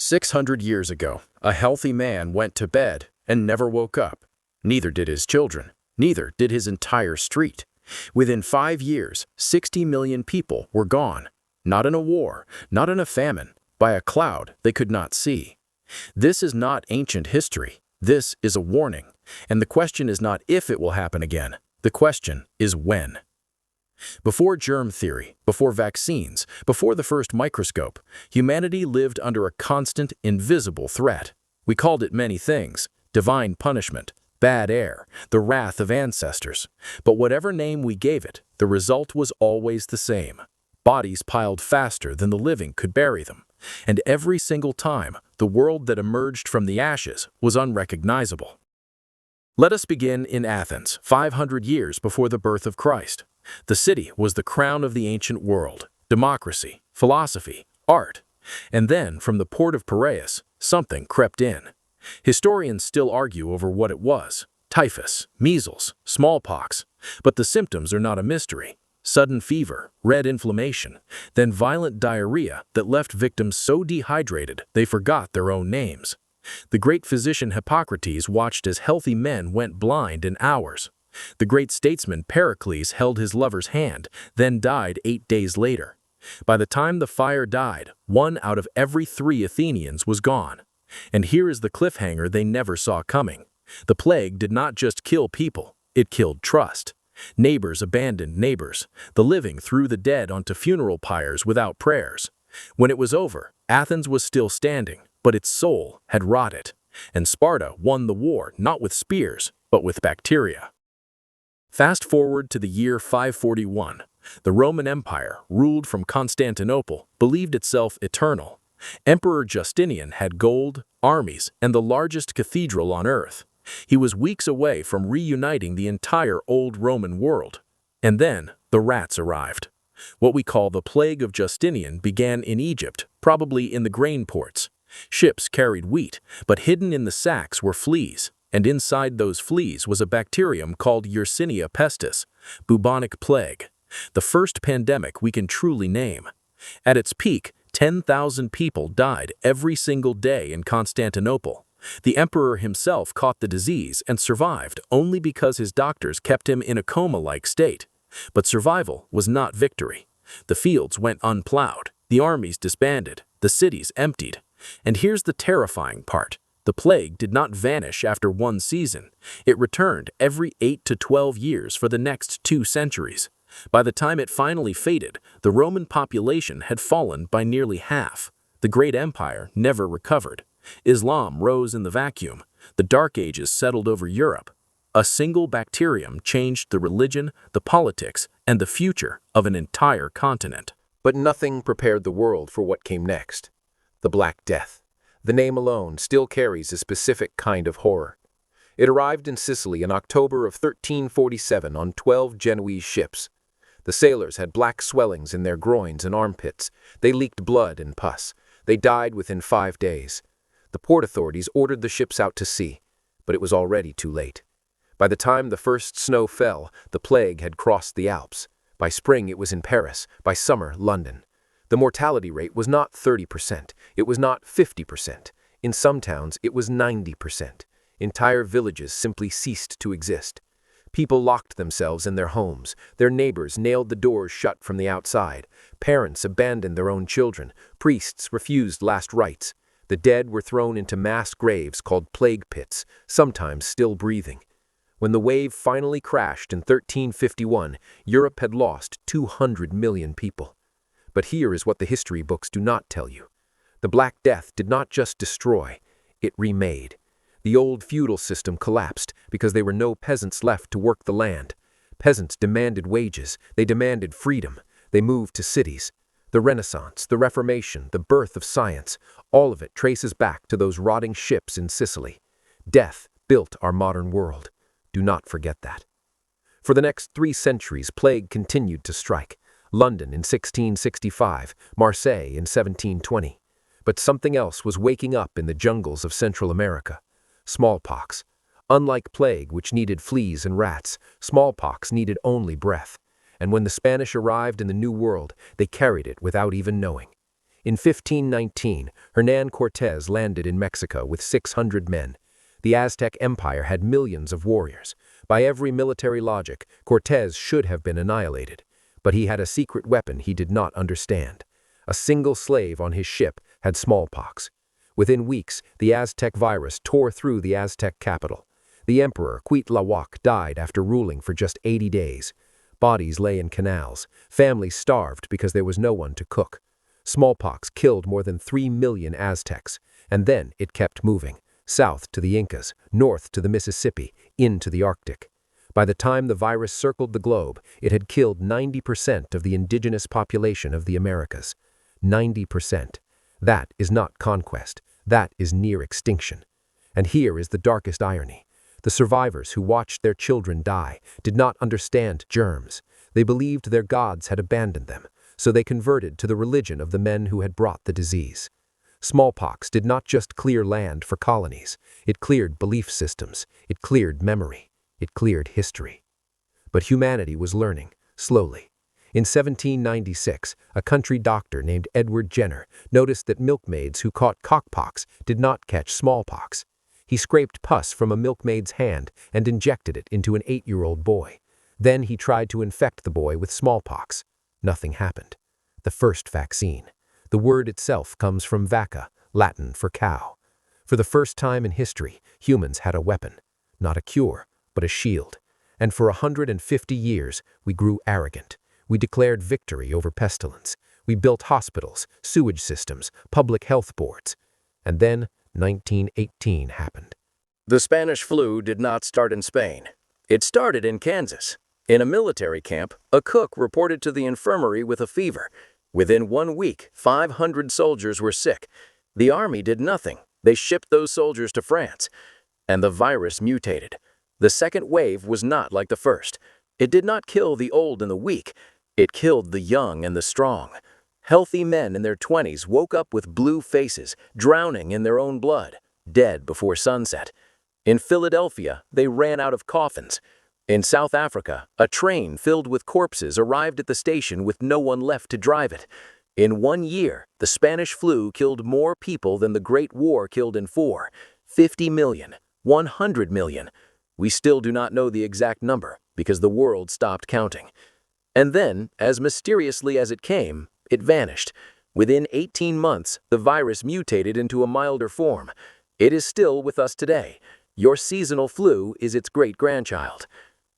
600 years ago, a healthy man went to bed and never woke up. Neither did his children. Neither did his entire street. Within 5 years, 60 million people were gone. Not in a war, not in a famine, by a cloud they could not see. This is not ancient history. This is a warning. And the question is not if it will happen again. The question is when. Before germ theory, before vaccines, before the first microscope, humanity lived under a constant, invisible threat. We called it many things: divine punishment, bad air, the wrath of ancestors. But whatever name we gave it, the result was always the same. Bodies piled faster than the living could bury them. And every single time, the world that emerged from the ashes was unrecognizable. Let us begin in Athens, 500 years before the birth of Christ. The city was the crown of the ancient world: democracy, philosophy, art. And then, from the port of Piraeus, something crept in. Historians still argue over what it was: typhus, measles, smallpox. But the symptoms are not a mystery. Sudden fever, red inflammation, then violent diarrhea that left victims so dehydrated they forgot their own names. The great physician Hippocrates watched as healthy men went blind in hours. The great statesman Pericles held his lover's hand, then died 8 days later. By the time the fire died, 1 out of every 3 Athenians was gone. And here is the cliffhanger they never saw coming. The plague did not just kill people, it killed trust. Neighbors abandoned neighbors. The living threw the dead onto funeral pyres without prayers. When it was over, Athens was still standing, but its soul had rotted. And Sparta won the war not with spears, but with bacteria. Fast forward to the year 541. The Roman Empire, ruled from Constantinople, believed itself eternal. Emperor Justinian had gold, armies, and the largest cathedral on earth. He was weeks away from reuniting the entire old Roman world. And then the rats arrived. What we call the Plague of Justinian began in Egypt, probably in the grain ports. Ships carried wheat, but hidden in the sacks were fleas. And inside those fleas was a bacterium called Yersinia pestis, bubonic plague, the first pandemic we can truly name. At its peak, 10,000 people died every single day in Constantinople. The emperor himself caught the disease and survived only because his doctors kept him in a coma-like state. But survival was not victory. The fields went unplowed, the armies disbanded, the cities emptied. And here's the terrifying part. The plague did not vanish after 1 season. It returned every 8 to 12 years for the next 2 centuries. By the time it finally faded, the Roman population had fallen by nearly half. The great empire never recovered. Islam rose in the vacuum. The Dark Ages settled over Europe. A single bacterium changed the religion, the politics, and the future of an entire continent. But nothing prepared the world for what came next: the Black Death. The name alone still carries a specific kind of horror. It arrived in Sicily in October of 1347 on 12 Genoese ships. The sailors had black swellings in their groins and armpits. They leaked blood and pus. They died within 5 days. The port authorities ordered the ships out to sea, but it was already too late. By the time the first snow fell, the plague had crossed the Alps. By spring, it was in Paris. By summer, London. The mortality rate was not 30%. It was not 50%. In some towns, it was 90%. Entire villages simply ceased to exist. People locked themselves in their homes. Their neighbors nailed the doors shut from the outside. Parents abandoned their own children. Priests refused last rites. The dead were thrown into mass graves called plague pits, sometimes still breathing. When the wave finally crashed in 1351, Europe had lost 200 million people. But here is what the history books do not tell you. The Black Death did not just destroy, it remade. The old feudal system collapsed because there were no peasants left to work the land. Peasants demanded wages, they demanded freedom, they moved to cities. The Renaissance, the Reformation, the birth of science, all of it traces back to those rotting ships in Sicily. Death built our modern world. Do not forget that. For the next 3 centuries, plague continued to strike. London in 1665, Marseille in 1720. But something else was waking up in the jungles of Central America: smallpox. Unlike plague, which needed fleas and rats, smallpox needed only breath. And when the Spanish arrived in the New World, they carried it without even knowing. In 1519, Hernán Cortés landed in Mexico with 600 men. The Aztec Empire had millions of warriors. By every military logic, Cortés should have been annihilated. But he had a secret weapon he did not understand. A single slave on his ship had smallpox. Within weeks, the Aztec virus tore through the Aztec capital. The emperor, Cuitlahuac, died after ruling for just 80 days. Bodies lay in canals. Families starved because there was no one to cook. Smallpox killed more than 3 million Aztecs, and then it kept moving, south to the Incas, north to the Mississippi, into the Arctic. By the time the virus circled the globe, it had killed 90% of the indigenous population of the Americas. 90%. That is not conquest. That is near extinction. And here is the darkest irony. The survivors who watched their children die did not understand germs. They believed their gods had abandoned them, so they converted to the religion of the men who had brought the disease. Smallpox did not just clear land for colonies. It cleared belief systems. It cleared memory. It cleared history. But humanity was learning, slowly. In 1796, a country doctor named Edward Jenner noticed that milkmaids who caught cockpox did not catch smallpox. He scraped pus from a milkmaid's hand and injected it into an 8-year-old boy. Then he tried to infect the boy with smallpox. Nothing happened. The first vaccine. The word itself comes from vacca, Latin for cow. For the first time in history, humans had a weapon. Not a cure, but a shield. And for 150 years, we grew arrogant. We declared victory over pestilence. We built hospitals, sewage systems, public health boards. And then 1918 happened. The Spanish flu did not start in Spain. It started in Kansas. In a military camp, a cook reported to the infirmary with a fever. Within 1 week, 500 soldiers were sick. The army did nothing. They shipped those soldiers to France. And the virus mutated. The second wave was not like the first. It did not kill the old and the weak. It killed the young and the strong. Healthy men in their 20s woke up with blue faces, drowning in their own blood, dead before sunset. In Philadelphia, they ran out of coffins. In South Africa, a train filled with corpses arrived at the station with no one left to drive it. In 1 year, the Spanish flu killed more people than the Great War killed in 4. 50 million, 100 million. We still do not know the exact number because the world stopped counting. And then, as mysteriously as it came, it vanished. Within 18 months, the virus mutated into a milder form. It is still with us today. Your seasonal flu is its great-grandchild.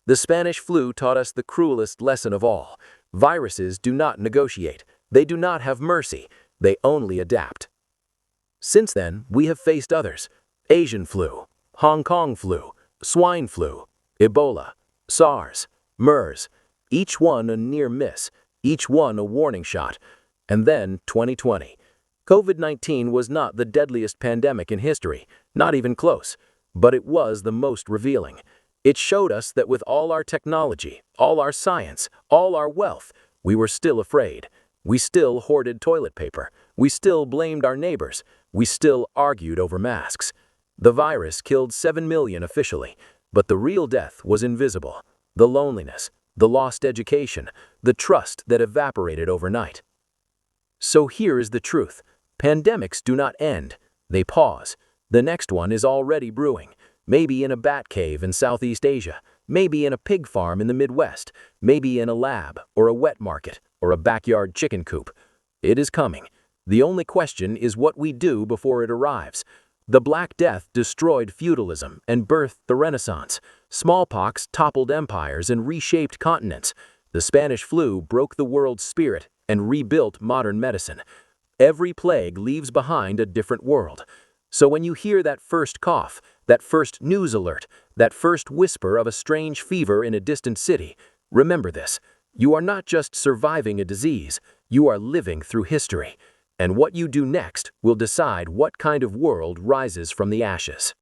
The Spanish flu taught us the cruelest lesson of all. Viruses do not negotiate. They do not have mercy. They only adapt. Since then, we have faced others. Asian flu, Hong Kong flu, swine flu, Ebola, SARS, MERS. Each one a near miss. Each one a warning shot. And then 2020. COVID-19 was not the deadliest pandemic in history, not even close, but it was the most revealing. It showed us that with all our technology, all our science, all our wealth, we were still afraid. We still hoarded toilet paper. We still blamed our neighbors. We still argued over masks. The virus killed 7 million officially, but the real death was invisible. The loneliness, the lost education, the trust that evaporated overnight. So here is the truth. Pandemics do not end. They pause. The next one is already brewing. Maybe in a bat cave in Southeast Asia. Maybe in a pig farm in the Midwest. Maybe in a lab, or a wet market, or a backyard chicken coop. It is coming. The only question is what we do before it arrives. The Black Death destroyed feudalism and birthed the Renaissance. Smallpox toppled empires and reshaped continents. The Spanish flu broke the world's spirit and rebuilt modern medicine. Every plague leaves behind a different world. So when you hear that first cough, that first news alert, that first whisper of a strange fever in a distant city, remember this. You are not just surviving a disease, you are living through history. And what you do next will decide what kind of world rises from the ashes.